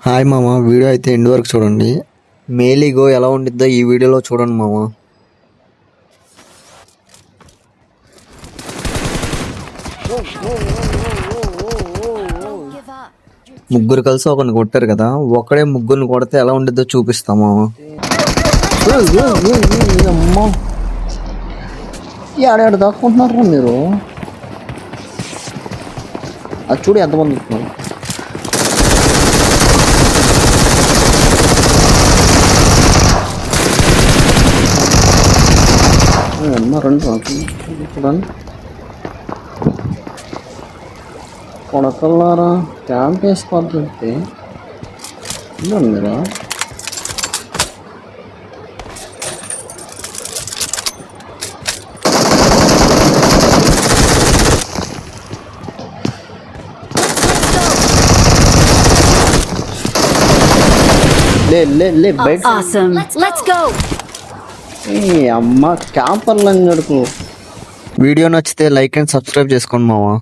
Hi మామ, video అయితే end వరకు చూడండి. మేలీగో ఎలా ఉండిద్దో ఈ వీడియోలో చూడండి మామ. ముగ్గురు కలిసి ఒకరిని కొట్టారు కదా, ఒకడే ముగ్గురిని కొడితే ఎలా ఉండిద్దో చూపిస్తా మామ. ఏడాడు దాక్కుంటున్నారు మీరు. అది చూడు ఎంతమంది వస్తున్నారు. రెండు చూడండి కొడకల్లారా, క్యాంప్ వేసుకోవాలంటే మీరు. లే బయట అమ్మ క్యాంపర్లు అని అడుగు. వీడియో నచ్చితే లైక్ అండ్ సబ్స్క్రైబ్ చేసుకోండి మామ.